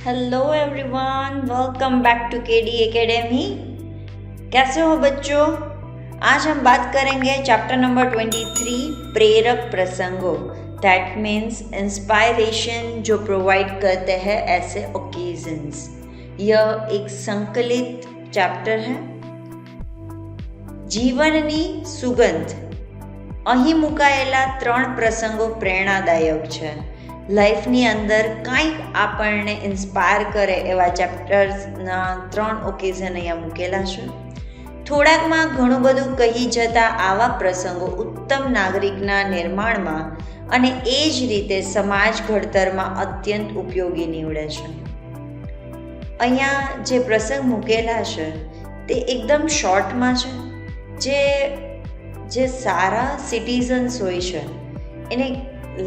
Hello everyone, welcome back to KD Academy. कैसे हो बच्चों? आज हम बात करेंगे चैप्टर नंबर 23 प्रेरक प्रसंगों। दैट मीन्स इंस्पायरेशन जो प्रोवाइड करते हैं ऐसे ओकेजन्स। यह एक संकलित चैप्टर है। जीवननी सुगंध અહીં મુકાયેલા 3 પ્રસંગો પ્રેરણાદાયક છે। લાઈફની અંદર કંઈક આપણને ઇન્સ્પાયર કરે એવા ચેપ્ટર્સના 3 ઓકેઝન અહીંયા મૂકેલા છે। થોડાકમાં ઘણું બધું કહી જતા આવા પ્રસંગો ઉત્તમ નાગરિકના નિર્માણમાં અને એ જ રીતે સમાજ ઘડતરમાં અત્યંત ઉપયોગી નીવડે છે। અહીંયા જે પ્રસંગ મૂકેલા છે તે એકદમ શોર્ટમાં છે। જે સારા સિટીઝન્સ હોય છે એને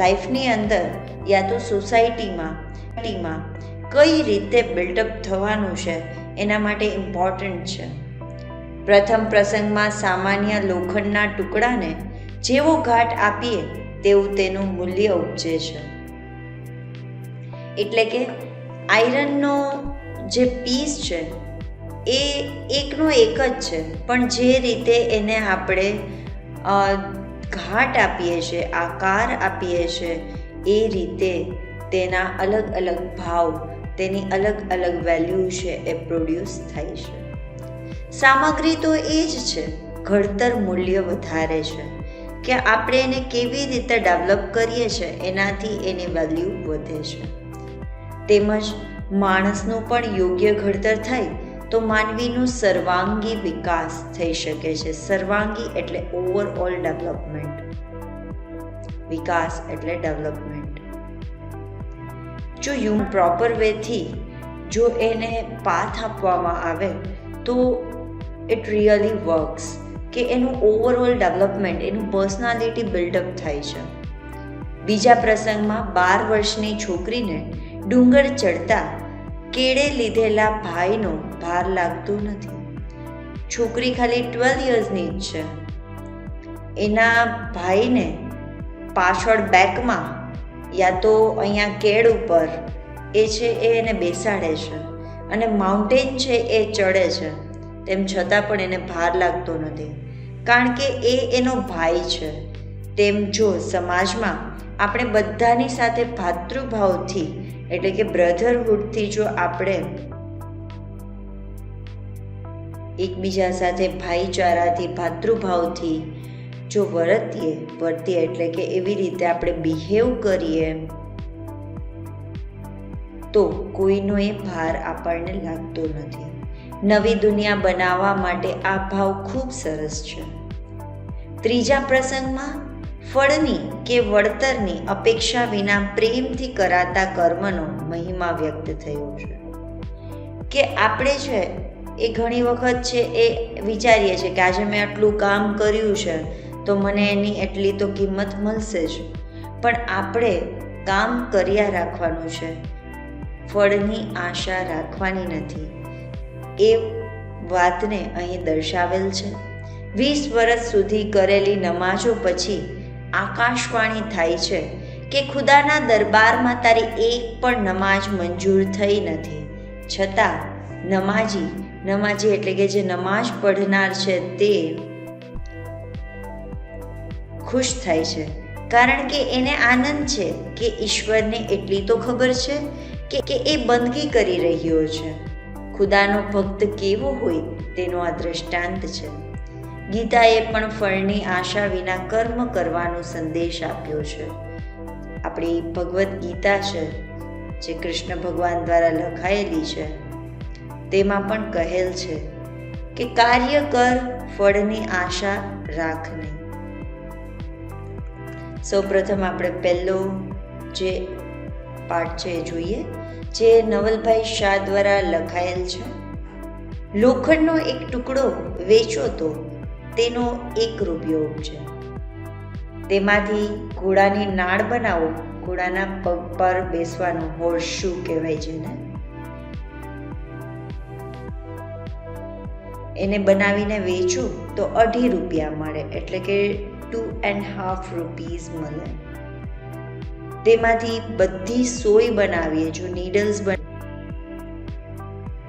લાઈફની અંદર યા તો સોસાયટીમાં કઈ રીતે બિલ્ડઅપ થવાનું છે એના માટે ઇમ્પોર્ટન્ટ છે। પ્રથમ પ્રસંગમાં સામાન્ય લોખંડના ટુકડાને જેવો ઘાટ આપીએ તેવું તેનું મૂલ્ય ઉપજે છે। એટલે કે આયરનનો જે પીસ છે એ એકનો એક જ છે, પણ જે રીતે એને આપણે ઘાટ આપીએ છીએ, આકાર આપીએ છીએ, એ રીતે તેના અલગ અલગ ભાવ, તેની અલગ અલગ વેલ્યુ છે એ પ્રોડ્યુસ થાય છે। સામગ્રી તો એ જ છે, ઘડતર મૂલ્ય વધારે છે કે આપણે એને કેવી રીતે ડેવલપ કરીએ છીએ એનાથી એની વેલ્યુ વધે છે। તેમજ માણસનું પણ યોગ્ય ઘડતર થાય તો માનવીનું સર્વાંગી વિકાસ થઈ શકે છે। સર્વાંગી એટલે ઓવરઓલ ડેવલપમેન્ટ, વિકાસ એટલે ડેવલપમેન્ટ। જો પ્રોપર વેથી જો એને પાથ આપવામાં આવે તો ઇટ રિયલી વર્ક્સ કે એનું ઓવરઓલ ડેવલપમેન્ટ, એનું પર્સનાલિટી બિલ્ડઅપ થાય છે। બીજા પ્રસંગમાં 12 વર્ષની છોકરીને ડુંગર ચડતા કેળે લીધેલા ભાઈનો ભાર લાગતો નથી। છોકરી ખાલી 12 યર્સની જ છે। એના ભાઈને પાછળ બેકમાં યા તો અહીંયા કેળ ઉપર એ છે એ એને બેસાડે છે અને માઉન્ટેન છે એ ચડે છે, તેમ છતાં પણ એને ભાર લાગતો નથી, કારણ કે એ એનો ભાઈ છે। તેમ જો સમાજમાં આપણે બધાની સાથે ભાતૃભાવથી એટલે કે બ્રધરહુડથી જો આપણે એકબીજા સાથે ભાઈચારાથી, ભાતૃભાવથી જો વર્તીએ એટલે કે એવી રીતે આપણે બિહેવ કરીએ તો કોઈનો એ ભાર આપણને લાગતો નથી। નવી દુનિયા બનાવવા માટે આ ભાવ ખૂબ સરસ છે। ત્રીજા પ્રસંગમાં ફળની કે વળતરની અપેક્ષા વિના પ્રેમથી કરાતા કર્મનો મહિમા વ્યક્ત થયો છે કે આપણે છે એ ઘણી વખત છે એ વિચારીએ છીએ કે આજે મેં આટલું કામ કર્યું છે તો મને એની એટલી તો કિંમત મળશે જ, પણ આપણે કામ કર્યા રાખવાનું છે, ફળની આશા રાખવાની નથી। એ વાતને અહીં દર્શાવેલ છે। 20 વર્ષ સુધી કરેલી નમાજો પછી આકાશવાણી થાય છે કે ખુદાના દરબારમાં તારી એક પણ નમાજ મંજૂર થઈ નથી, છતાં નમાજી એટલે કે જે નમાજ પઢનાર છે તે ખુશ થાય છે, કારણ કે એને આનંદ છે કે ઈશ્વરને એટલી તો ખબર છે કે એ બંદગી કરી રહ્યો છે। ખુદાનો ભક્ત કેવો હોય તેનો આ દ્રષ્ટાંત છે। ગીતાએ પણ ફળની આશા વિના કર્મ કરવાનો સંદેશ આપ્યો છે। આપણી ભગવદ્ ગીતા છે જે કૃષ્ણ ભગવાન દ્વારા લખાયેલી છે તેમાં પણ કહેલ છે કે કાર્ય કર, ફળની આશા રાખ નહીં। સૌપ્રથમ આપણે પહેલો જે પાઠ છે એ જોઈએ, જે નવલભાઈ શાહ દ્વારા લખાયેલ છે। લોખંડનો એક ટુકડો વેચો તો તેનો 1 રૂપિયો ઉપજે, તેમાંથી ઘોડાની નાળ બનાવો, ઘોડાના પગ પર બેસવાનું હોર્સ શૂ કહેવાય છે ને, એને બનાવીને વેચો તો 2.5 રૂપિયા મળે, એટલે કે 2.5 રૂપીસ મળે। તેમાંથી બધી સોય બનાવીએ, જો નીડલ્સ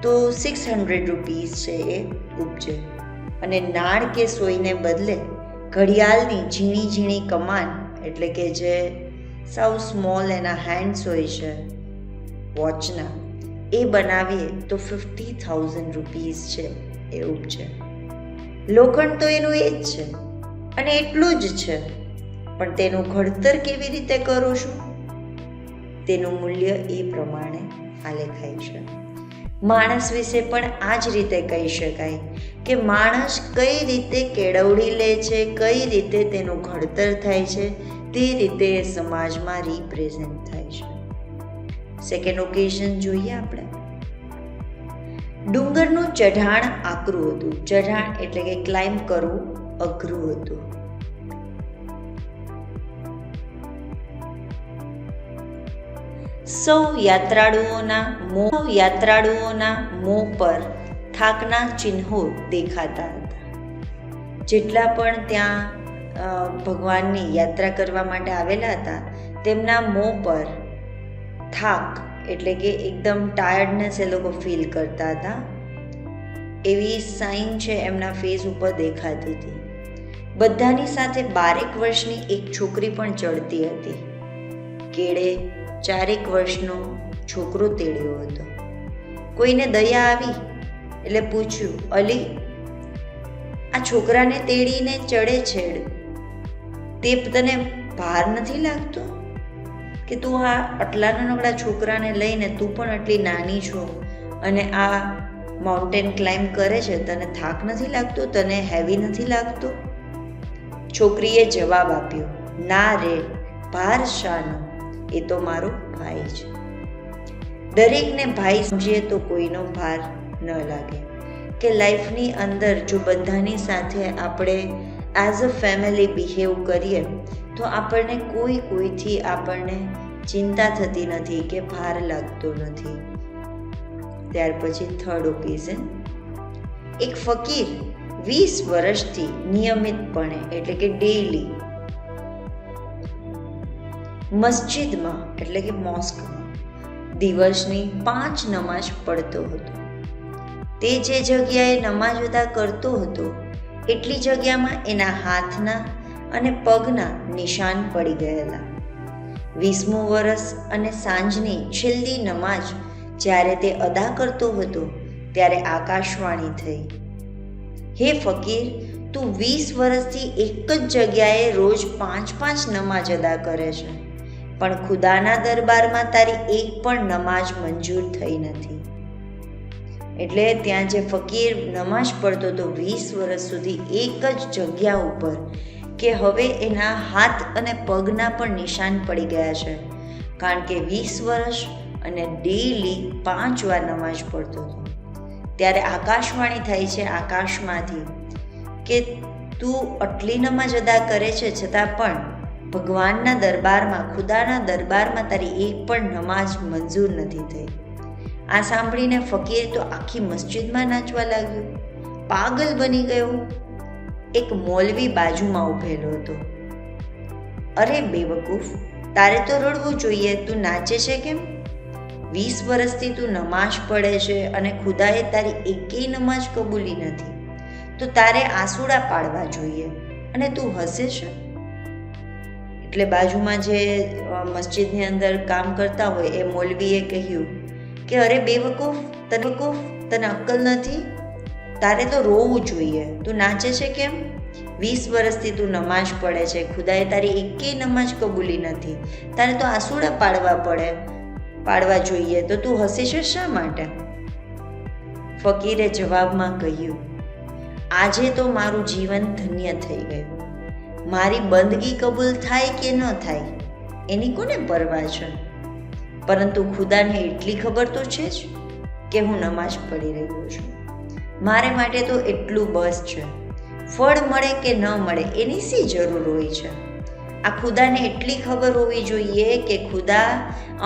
તો 600 રૂપીસ છે એ ઉપજે. અને નાળ કે સોયને બદલે ઘડિયાળની ઝીણી ઝીણી કમાન એટલે કે જે સાવ સ્મોલ એના હેન્ડ્સ હોય છે વોચના, એ બનાવીએ તો 50,000 રૂપીસ છે એ ઉપજે. લોખંડ તો એનું એ જ છે અને એટલું જ છે, પણ તેનું ઘડતર કેવી રીતે કરું છું તેનું મૂલ્ય એ પ્રમાણે આલેખાય છે. માણસ વિશે પણ આ જ રીતે કહી શકાય કે માણસ કઈ રીતે કેળવણી લે છે, કઈ રીતે તેનું ઘડતર થાય છે, તે રીતે સમાજમાં રિપ્રેઝેન્ટ થાય છે. સેકન્ડ ઓકેઝન જોઈએ આપણે. ડુંગરનું ચઢાણ આકરું હતું. ચઢાણ એટલે કે ક્લાઇમ્બ કરવું અઘરું હતું. સૌ યાત્રાળુઓના મોં પર થાકના ચિહ્નો દેખાતા હતા. જેટલા પણ ત્યાં ભગવાનની યાત્રા કરવા માટે આવેલા હતા તેમના મોં પર થાક એટલે કે એકદમ ટાયર્ડનેસ એ લોકો ફીલ કરતા હતા. એવી સાઇન છે એમના ફેસ ઉપર દેખાતી હતી. બધાની સાથે 12 વર્ષની એક છોકરી પણ ચડતી હતી. કેળે 4 વર્ષનો છોકરો તેડ્યો હતો. કોઈને દયા આવી એટલે પૂછ્યું, અલી, આ છોકરાને તેડીને ચડે છેડ, તે તને ભાર નથી લાગતો કે તું આ આટલા નાનકડા છોકરાને લઈને, તું પણ આટલી નાની છો અને આ માઉન્ટેન ક્લાઇમ્બ કરે છે, તને થાક નથી લાગતો, તને હેવી નથી લાગતો? છોકરીએ જવાબ આપ્યો, ના રે, ભાર શાનો, એ તો મારો ભાઈ છે. દરેકને ભાઈ સમજીએ તો કોઈનો ભાર ન લાગે. કે લાઈફની અંદર જો બધાની સાથે આપણે એઝ અ ફેમિલી બિહેવ કરીએ તો આપણને કોઈથી આપણને ચિંતા થતી નથી કે ભાર લાગતો નથી. ત્યાર પછી થર્ડ ઓકેઝન. એક ફકીર 20 વર્ષથી નિયમિતપણે એટલે કે ડેઈલી મસ્જિદમાં એટલે કે મોસ્કમાં દિવસની 5 નમાઝ પડતો હતો. તે જે જગ્યાએ નમાઝ અદા કરતો હતો એટલી જગ્યામાં એના હાથના અને પગના નિશાન પડી ગયેલા. 20મું વર્ષ અને સાંજની છેલ્લી નમાઝ જ્યારે તે અદા કરતો હતો ત્યારે આકાશવાણી થઈ, હે ફકીર, તું 20 વર્ષથી એક જ જગ્યાએ રોજ 5 નમાઝ અદા કરે છે, પણ ખુદાના દરબારમાં તારી એક પણ નમાઝ મંજૂર થઈ નથી. એટલે ત્યાં જે ફકીર નમાઝ પડતો હતો 20 વર્ષ સુધી એક જ જગ્યા ઉપર, કે હવે એના હાથ અને પગના પણ નિશાન પડી ગયા છે, કારણ કે 20 વર્ષ અને ડેઈલી 5 વાર નમાઝ પડતો હતો. ત્યારે આકાશવાણી થાય છે આકાશમાંથી કે તું આટલી નમાઝ અદા કરે છે છતાં પણ ભગવાનના દરબારમાં, ખુદાના દરબારમાં તારી એક પણ નમાઝ મંજૂર નથી થઈ. આ સાંભળીને ફકીર તો આખી મસ્જિદમાં નાચવા લાગ્યો, પાગલ બની ગયો. એક મૌલવી બાજુમાં ઊભેલો હતો. અરે બેવકૂફ, તારે તો રડવું જોઈએ, તું નાચે છે કેમ? 20 વર્ષથી તું નમાઝ પડે છે અને ખુદાએ તારી એકેય નમાઝ કબૂલી નથી, તો તારે આંસુડા પાડવા જોઈએ અને તું હસે છે. એટલે બાજુમાં જે મસ્જિદની અંદર કામ કરતા હોય એ મૌલવીએ કહ્યું કે અરે બેવકૂફ, તને અક્કલ નથી? તારે તો રોવું જોઈએ, તું નાચે છે કેમ? 20 વર્ષથી તું નમાઝ પડે છે, ખુદાએ તારી એકેય નમાઝ કબૂલી નથી, તારે તો આંસુડા પાડવા જોઈએ, તો તું હસે છે શા માટે? ફકીરે જવાબમાં કહ્યું, આજે તો મારું જીવન ધન્ય થઈ ગયું. મારી બંદગી કબૂલ થાય કે ન થાય એની કોને પરવા છે, પરંતુ ખુદાને એટલી ખબર તો છે જ કે હું નમાઝ પડી રહ્યો છું. મારે માટે તો એટલું બસ છે. ફળ મળે કે ન મળે એની શી જરૂર હોય છે? આ ખુદાને એટલી ખબર હોવી જોઈએ કે ખુદા,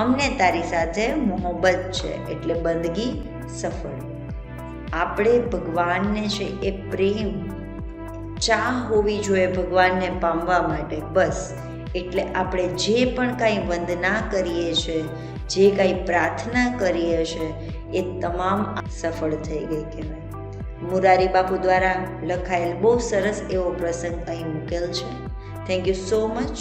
અમને તારી સાથે મોહબ્બત છે, એટલે બંદગી સફળ. આપણે ભગવાનને છે એ પ્રેમ, ચાહ હોવી જોઈએ ભગવાનને પામવા માટે, બસ એટલે આપણે જે પણ કાંઈ વંદના કરીએ છીએ, જે કાંઈ પ્રાર્થના કરીએ છીએ, એ તમામ સફળ થઈ ગઈ કહેવાય. મુરારી બાપુ દ્વારા લખાયેલ બહુ સરસ એવો પ્રસંગ અહીં મૂકેલ છે. Thank you so much.